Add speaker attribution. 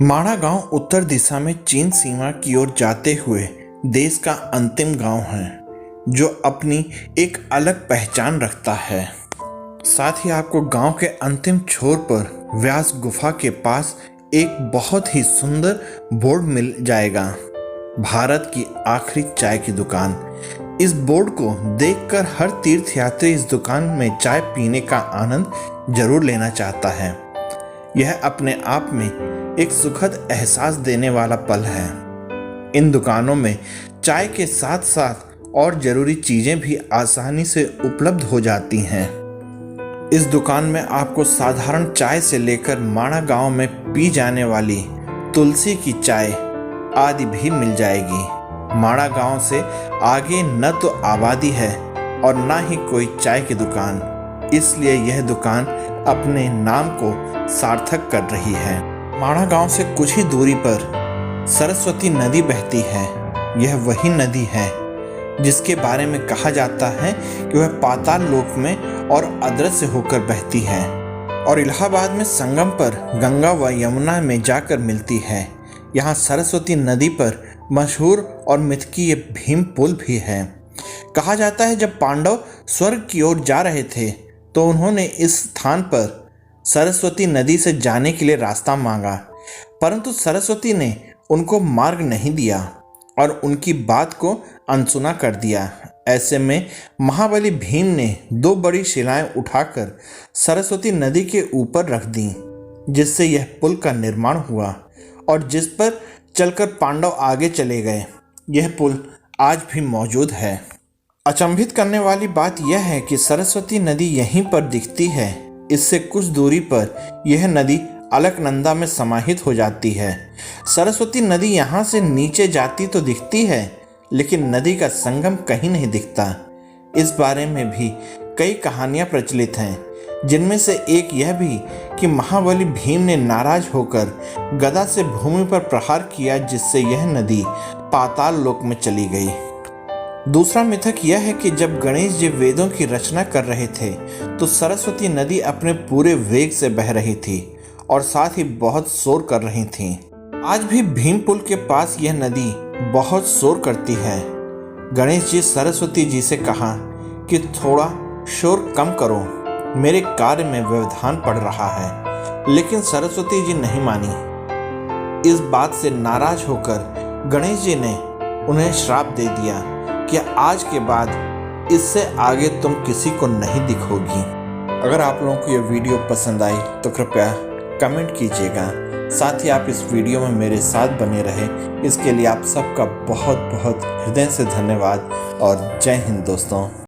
Speaker 1: माणा गांव उत्तर दिशा में चीन सीमा की ओर जाते हुए देश का अंतिम गांव है जो अपनी एक अलग पहचान रखता है। साथ ही आपको गांव के अंतिम छोर पर व्यास गुफा के पास एक बहुत ही सुंदर बोर्ड मिल जाएगा, भारत की आखिरी चाय की दुकान। इस बोर्ड को देखकर हर तीर्थयात्री इस दुकान में चाय पीने का आनंद जरूर लेना चाहता है। यह अपने आप में एक सुखद एहसास देने वाला पल है। इन दुकानों में चाय के साथ साथ और ज़रूरी चीज़ें भी आसानी से उपलब्ध हो जाती हैं। इस दुकान में आपको साधारण चाय से लेकर माणा गांव में पी जाने वाली तुलसी की चाय आदि भी मिल जाएगी। माणा गांव से आगे न तो आबादी है और न ही कोई चाय की दुकान, इसलिए यह दुकान अपने नाम को सार्थक कर रही है। माणा गांव से कुछ ही दूरी पर सरस्वती नदी बहती है। यह वही नदी है जिसके बारे में कहा जाता है कि वह पाताल लोक में और अदृश्य होकर बहती है और इलाहाबाद में संगम पर गंगा व यमुना में जाकर मिलती है। यहाँ सरस्वती नदी पर मशहूर और मिथकीय भीम पुल भी है। कहा जाता है जब पांडव स्वर्ग की ओर जा रहे थे तो उन्होंने इस स्थान पर सरस्वती नदी से जाने के लिए रास्ता मांगा, परंतु सरस्वती ने उनको मार्ग नहीं दिया और उनकी बात को अनसुना कर दिया। ऐसे में महाबली भीम ने दो बड़ी शिलाएं उठाकर सरस्वती नदी के ऊपर रख दी, जिससे यह पुल का निर्माण हुआ और जिस पर चलकर पांडव आगे चले गए। यह पुल आज भी मौजूद है। अचंभित करने वाली बात यह है कि सरस्वती नदी यहीं पर दिखती है। इससे कुछ दूरी पर यह नदी अलकनंदा में समाहित हो जाती है। सरस्वती नदी यहाँ से नीचे जाती तो दिखती है, लेकिन नदी का संगम कहीं नहीं दिखता। इस बारे में भी कई कहानियाँ प्रचलित हैं, जिनमें से एक यह भी कि महाबली भीम ने नाराज होकर गदा से भूमि पर प्रहार किया, जिससे यह नदी पाताल लोक में चली गई। दूसरा मिथक यह है कि जब गणेश जी वेदों की रचना कर रहे थे तो सरस्वती नदी अपने पूरे वेग से बह रही थी और साथ ही बहुत शोर कर रही थी। आज भी भीम पुल के पास यह नदी बहुत शोर करती है। गणेश जी सरस्वती जी से कहा कि थोड़ा शोर कम करो, मेरे कार्य में व्यवधान पड़ रहा है, लेकिन सरस्वती जी नहीं मानी। इस बात से नाराज होकर गणेश जी ने उन्हें श्राप दे दिया कि आज के बाद इससे आगे तुम किसी को नहीं दिखोगी। अगर आप लोगों को यह वीडियो पसंद आई तो कृपया कमेंट कीजिएगा। साथ ही आप इस वीडियो में मेरे साथ बने रहे, इसके लिए आप सबका बहुत बहुत हृदय से धन्यवाद और जय हिंद दोस्तों।